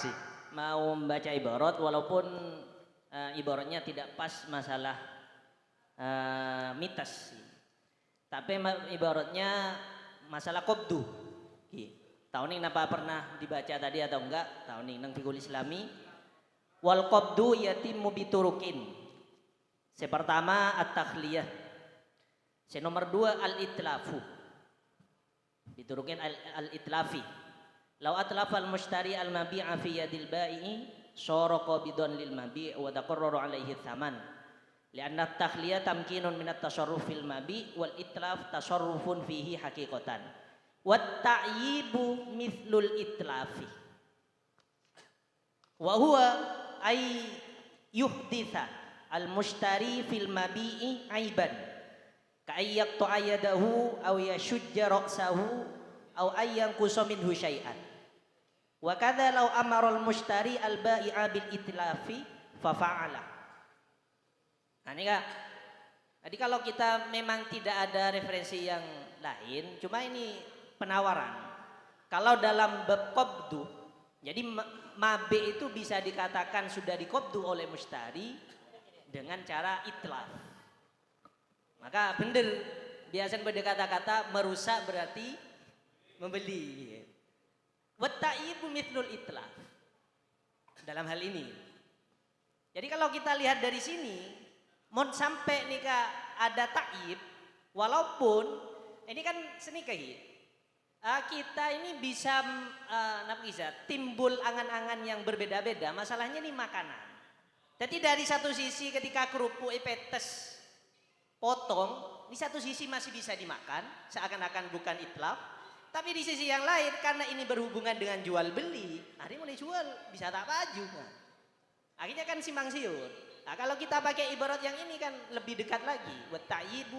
sih. mau membaca ibarat walaupun ibaratnya tidak pas masalah mitas. Tapi ibaratnya masalah qabdu. Tahun ini napa pernah dibaca tadi atau enggak? Tahun ini nang fikul Islami wal qabdu yatimmu biturukin. Pertama at-takhliyah. Nomor 2 al-itlafu. Biturukin al-itlafi. Lau atlafa al-mushtari al-mabi'a fi yadil ba'i sara qabidan lil mabi' wa taqarraru alaihi thaman. Lianna at-takhliyah tamkinun min at-tasarruf fil mabi' wal itlaf tasarrufun fihi haqiqatan. Wat ta'yibu mithlul itlafi. Wa huwa ay yuhditha al-mushtari fil mabi'i aiban ka ayyak tu'ayyadahu aw yashujja ra'sahu aw ayyanqusa minhu syai'an. Wa kadza law amara al-mushtari al-bai'a bil itlafi fa fa'ala. Nah, ini Kak. Jadi kalau kita memang tidak ada referensi yang lain, cuma ini penawaran. Kalau dalam bab qabdu, jadi mabe itu bisa dikatakan sudah diqabdu oleh mushtari dengan cara itlaf. Maka benar biasanya berkata-kata merusak berarti membeli. Wa ta'ibu mithlul itlaf. Dalam hal ini. Jadi kalau kita lihat dari sini, mau sampai nih Kak ada ta'ib, walaupun ini kan seni kita ini bisa timbul angan-angan yang berbeda-beda. Masalahnya ini makanan. Jadi dari satu sisi ketika kerupuk petes potong, di satu sisi masih bisa dimakan, seakan-akan bukan itlaf. Tapi di sisi yang lain karena ini berhubungan dengan jual beli, hari mulai jual bisa tak baju. Nah, akhirnya kan simpang siur. Nah, kalau kita pakai ibarat yang ini kan lebih dekat lagi. Wa ta'yibu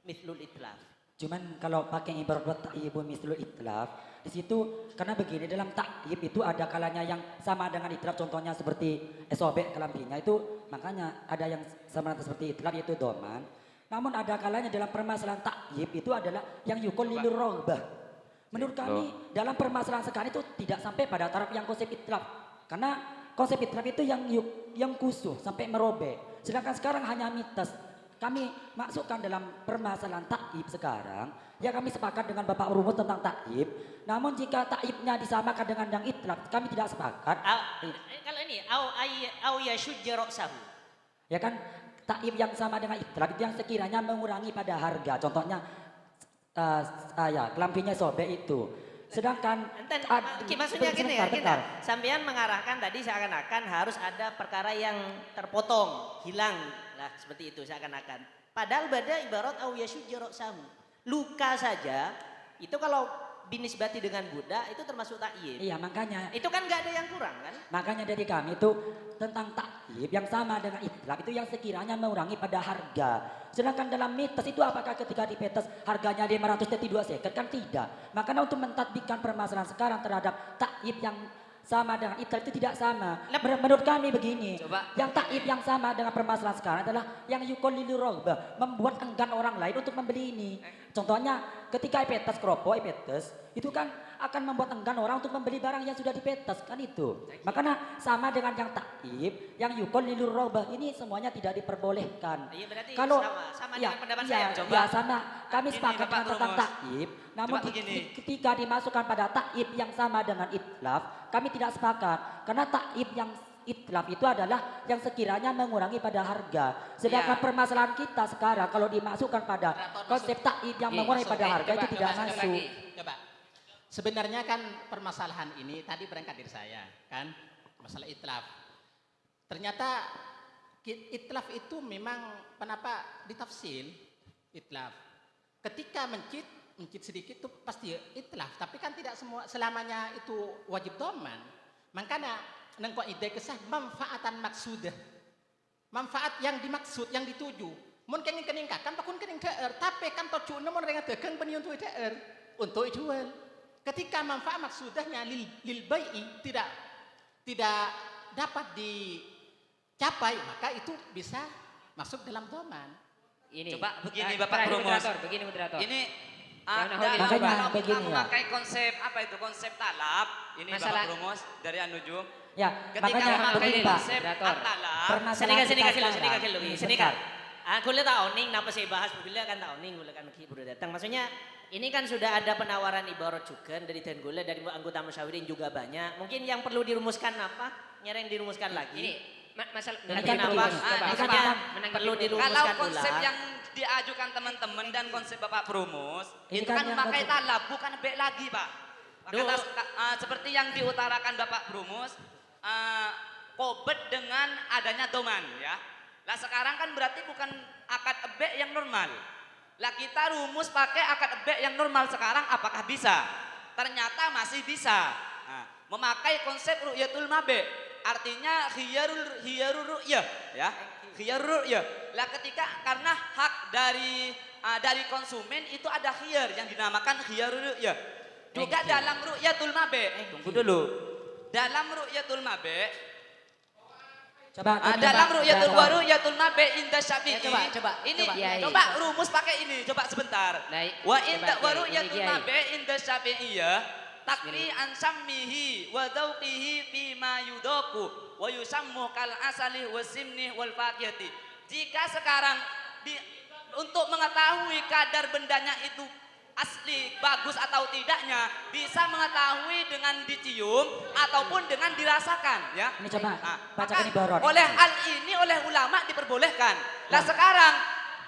mithlul itlaf. Cuman kalau pakai ibarat wa ta'yibu mithlul itlaf, di situ karena begini dalam ta'yib itu ada kalanya yang sama dengan itlaf, contohnya seperti sobek kelampinya itu, makanya ada yang sama seperti itlaf yaitu doman. Namun ada kalanya dalam permasalahan ta'yib itu adalah yang yukol lilur rogbah. Menurut kami dalam permasalahan sekarang itu tidak sampai pada taraf yang konsep itlaf. Karena konsep itlaf itu yang kusuh sampai merobek. Sedangkan sekarang hanya mitos. Kami masukkan dalam permasalahan ta'yib sekarang. Ya kami sepakat dengan Bapak Rumus tentang ta'yib. Namun jika ta'yibnya disamakan dengan yang itlaf, kami tidak sepakat. Kalau ini au yashujja ra'sahu. Ya kan ta'yib yang sama dengan itlaf itu yang sekiranya mengurangi pada harga. Contohnya kelampinya sobek itu. Sedangkan maksudnya gini ya, sampean mengarahkan tadi seakan-akan harus ada perkara yang terpotong, hilang lah seperti itu seakan-akan. Padahal pada ibarat au yashujja ra'sahu. Luka saja itu kalau binisbati dengan budak itu termasuk ta'yib. Iya, makanya. Itu kan nggak ada yang kurang kan? Makanya dari kami itu tentang ta'yib yang sama dengan itlaf itu yang sekiranya mengurangi pada harga. Sedangkan dalam mitos itu apakah ketika dipetes harganya 500 jadi 2 seket kan tidak. Makanya untuk mentadbiqkan permasalahan sekarang terhadap ta'yib yang sama dengan itlaf itu tidak sama. Menurut kami begini, yang ta'yib yang sama dengan permasalahan sekarang adalah yang yukol lilur rogbah, membuat enggan orang lain untuk membeli ini. Contohnya ketika ipetes keropok ipetes itu kan akan membuat enggan orang untuk membeli barang yang sudah dipetes kan itu. Makanya sama dengan yang ta'yib, yang yukol lilur rogbah ini semuanya tidak diperbolehkan. Iya, berarti kalau sama dengan pendapat saya. Ya sama, kami sepakat dengan tentang ta'yib. Namun ketika dimasukkan pada ta'yib yang sama dengan itlaf, kami tidak sepakat. Karena ta'yib yang itlaf itu adalah yang sekiranya mengurangi pada harga. Sedangkan permasalahan kita sekarang kalau dimasukkan pada konsep ta'yib yang mengurangi pada harga itu tidak masuk. Coba. Sebenarnya kan permasalahan ini tadi berangkat dari saya kan masalah itlaf. Ternyata itlaf itu memang kenapa ditafsir itlaf. Ketika mencit sedikit itu pasti itlaf, tapi kan tidak selamanya itu wajib doman. Makanya nengko ide kesah manfaatan maksudah. Manfaat yang dimaksud, yang dituju. Mun kening kan pakun kening daer, tapi kan tujuan mun rengat dagang peni untuk daer, untuk jual. Ketika manfaat maksudahnya lil bai'i tidak dapat dicapai, maka itu bisa masuk dalam doman. Ini. Coba begini Bapak Rumus. Begini moderator. Ini Makanya kalau begini kita ya. memakai konsep apa itu konsep talab ini Masalah- Bapak Rumus dari Anujum. Ya, Ketika makanya memakai begini Pak. konsep at-talab, Permasalahan Sini kita sini sekarang, kilo, ini sini bentar. kan. Aku lihat oning, napa saya bahas gula kan tak oning, gula kan baru datang. Maksudnya ini kan sudah ada penawaran ibarat juga dari Tenggula, dari anggota musyawirin juga banyak. Mungkin yang perlu dirumuskan apa? Nyari yang dirumuskan lagi. Ini masalah Ini kan Mungkin apa? begini. Maksudnya Menanggapi perlu Prof. dirumuskan kalau ulang. konsep yang diajukan teman-teman dan konsep Bapak Prumus Ini itu kan kan yang memakai konsep- talab bukan baik lagi Pak. Duh. Seperti yang diutarakan Bapak Prumus, kobet dengan adanya doman ya. Lah sekarang kan berarti bukan akad ebek yang normal. Lah kita rumus pakai akad ebek yang normal sekarang apakah bisa? Ternyata masih bisa. Nah, memakai konsep ru'yatul mabe. Artinya khiyarul ru'yah ya. Khiyarul ru'yah. Lah ketika karena hak dari konsumen itu ada khiyar yang dinamakan khiyarul ru'yah. Juga dalam ru'yatul mabe. Tunggu dulu. Dalam ru'yatul mabe Coba dalam ru'yatul coba. ru'yatul mabe inda syafi'i. coba, Ini coba. Ya, coba rumus pakai ini, coba sebentar. Baik. Wa Coba, inda Kiai. wa Ini ru'yatul Kiai. mabe inda syafi'iyah takri an sammihi wa dzauqihi fi ma yudaku wa yusammu kal asali wa simni wal faqiyati. Jika sekarang untuk mengetahui kadar bendanya itu asli, bagus atau tidaknya bisa mengetahui dengan dicium ataupun dengan dirasakan ya. Ini coba Nah, bacakan maka ibarat. oleh hal ini oleh ulama diperbolehkan. Lah sekarang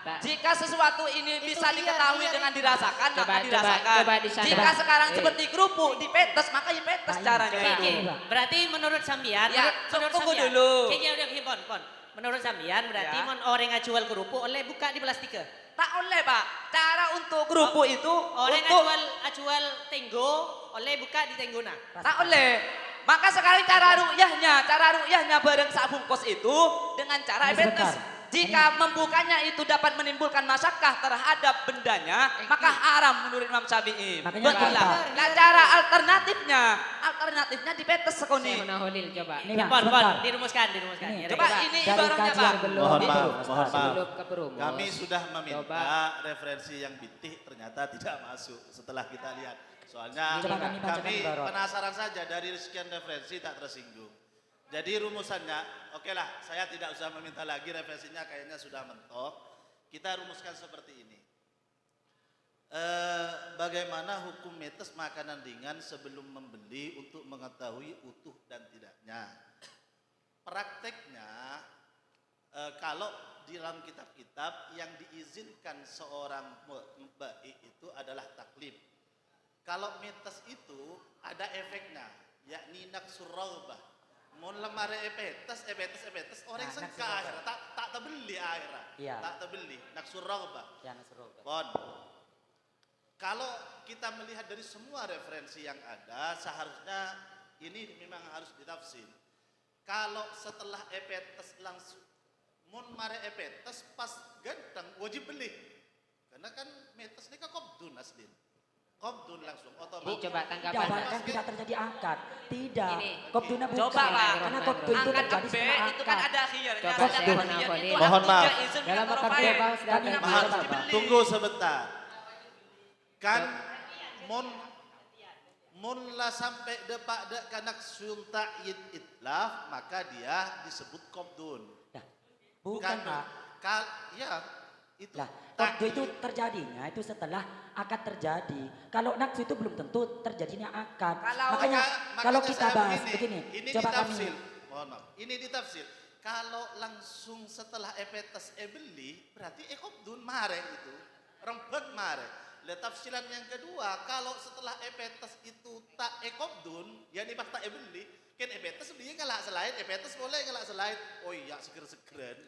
Pak. jika sesuatu ini Itu bisa iya, diketahui iya, dengan iya. dirasakan Coba, maka dirasakan. coba disadar. Jika sekarang Eh. seperti kerupuk dipetes maka dipetes Ayo, caranya coba. itu. Coba. Berarti menurut sambian, Ya, menurut tunggu sambian. dulu. Kayaknya udah pon. Menurut sambian berarti Ya. orang yang jual kerupuk oleh buka di plastik ke? Tak oleh Pak. Cara untuk kerupuk itu Orang yang untuk jual tenggo oleh buka di tenggona. tak oleh. Maka sekarang cara ru'yahnya bareng sak bungkus itu dengan cara Ini epetes. sebentar. Jika membukanya itu dapat menimbulkan masakkah terhadap bendanya, maka haram menurut Imam Syafi'i. Makanya Betul lah. apa? Nah, cara alternatifnya dipetes sekoni. Saya Holil coba. Ini Bang, Pon, sebentar. dirumuskan. Ini, Coba ini dari ibaratnya kajian Pak. belum. Mohon Itu, maaf, mohon maaf. sebelum ke perumus. Kami sudah meminta Coba. referensi yang bitih ternyata tidak masuk setelah kita lihat. Soalnya Coba kami bacakan kami ibarat. penasaran saja dari sekian referensi tak tersinggung. Jadi rumusannya, oke lah, saya tidak usah meminta lagi referensinya kayaknya sudah mentok. Kita rumuskan seperti ini. Bagaimana hukum metes makanan ringan sebelum membeli untuk mengetahui utuh dan tidaknya? Prakteknya kalau di dalam kitab-kitab yang diizinkan seorang baik itu adalah taklif. Kalau metes itu ada efeknya, yakni naksur raghbah. Mun lemare epetes orang Nah, sengka naksur raghbah. akhirnya tak terbeli akhirnya. Iya. Tak terbeli naksur raghbah. Ya, Nasrul. Bon. Kalau kita melihat dari semua referensi yang ada, seharusnya ini memang harus ditafsir. Kalau setelah epetes langsung, mun mare epetes pas ganteng wajib beli, karena kan metes ini kan kobdun aslin, kobdun langsung Ini otomatis. coba Tidak, tanggapan. Pak, kan tidak terjadi akad. Tidak. Ini. Kopduna bukan. Coba, Pak. Karena kopdun itu Angkat terjadi ebe setelah itu kan akad. ada khiyarnya. Coba, Ada mohon khiyar maaf, itu mohon aku maaf. tidak izin Dalam minta akad rofae. bebas dan Kenapa bebas. harus Pak. dibeli? Tunggu sebentar. Kan mun lah sampai depak dek kanak sulta itlaf maka dia disebut kobdun. Ya, bukan, Pak. Ya itu. Lah, kopdun itu terjadinya itu setelah akad terjadi. Kalau naksu itu belum tentu terjadinya akad. Makanya kalau kita saya bahas begini, ini coba ditafsir. kami Mohon maaf. Ini ditafsir. Kalau langsung setelah epetes beli berarti kobdun mare itu. Rembet mare. Lah tafsiran yang kedua, kalau setelah epetes itu tak ekobdun, ya nih pas tak beli, kan epetes dia ngelak selain, epetes boleh ngelak selain. Oh iya seger-segeran,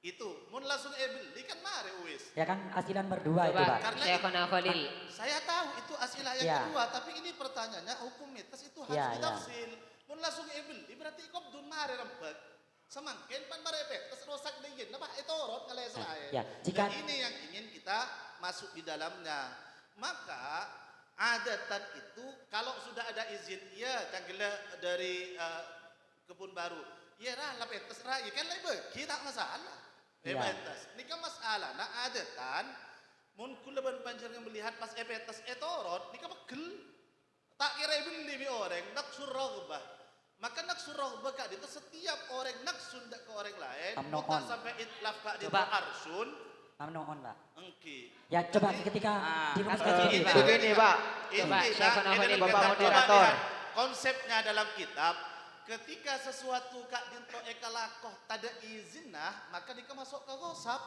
itu, mun langsung beli kan mare wis. ya kan asilan berdua itu, Coba Pak. Karena saya Holil. Saya tahu itu asilah yang Ya. kedua, tapi ini pertanyaannya hukum mitos itu harus Ya, ya. ditafsir. Mun langsung beli berarti ekobdun mare rembet. Semakin pan mare epetes rosak dingin, apa itu orot ngelak selain. Ya, jika- Dan ini yang ingin kita masuk di dalamnya. Maka adatan itu kalau sudah ada izin ya tanggela dari kebun baru. Ya lah petes ra, ya kan lebe, kita masalah. Ya. Petes. Ini kan masalah. Nah adatan mun kula ban panjenengan melihat pas epetes etorot, ini kan pegel. Tak kira beli bi orang naksu raghbah. Maka naksu raghbah kak itu setiap orang naksu ndak ke orang lain. Amnoon. Bukan sampai itlaf kak itu Coba. arsun. Mamnuun Pak. Engki. Ya coba ketika dirumuskan kan sendiri ini Pak. Begini Pak, Inti coba nah, siapa namanya ini Bapak kata- moderator? lihat, konsepnya dalam kitab, ketika sesuatu kak dinto ekalakoh tada izin nah, maka dika masuk ke gosap.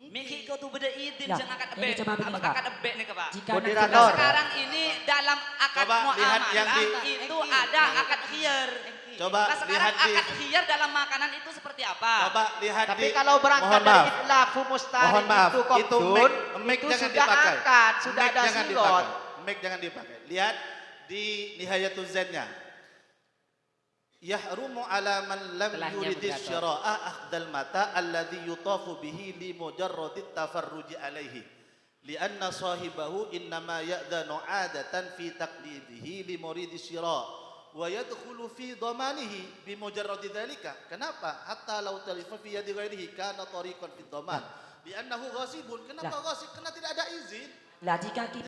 Miki kau tuh beda izin Ya, jangan akad ini ebe. coba begini, Apa Pak. akad ebe nih Pak? Jika Moderator. Nah, nanti sekarang ini dalam akad Coba lihat yang muamalah di- itu ada akad khiyar. Coba Nah, sekarang lihat di- akad khiyar dalam makanan itu seperti apa? Coba lihat Tapi di- kalau berangkat mohon dari maaf. itlafu mustari Mohon maaf, itu itu kopdun, mic itu jangan sudah dipakai. akad, sudah Mic ada jangan sigot. dipakai. Mic jangan dipakai. Lihat di Nihayatul Zainnya. Yahrumu ala man lam Setelahnya yuridis moderator. syara'a akhdal mata alladhi yutafu bihi li mujarradit tafarruji alaihi. Lianna sahibahu innama ya'dhanu 'adatan fi taqlidihi li muridis syira' wa yadkhulu fi dhamanihi bi mujarradi dhalika. Kenapa? Hatta law talifa fi yadi ghairihi kana tariqan fi dhaman. Liannahu ghasibun. Kenapa ghasib? Karena tidak ada izin. Lah jika kita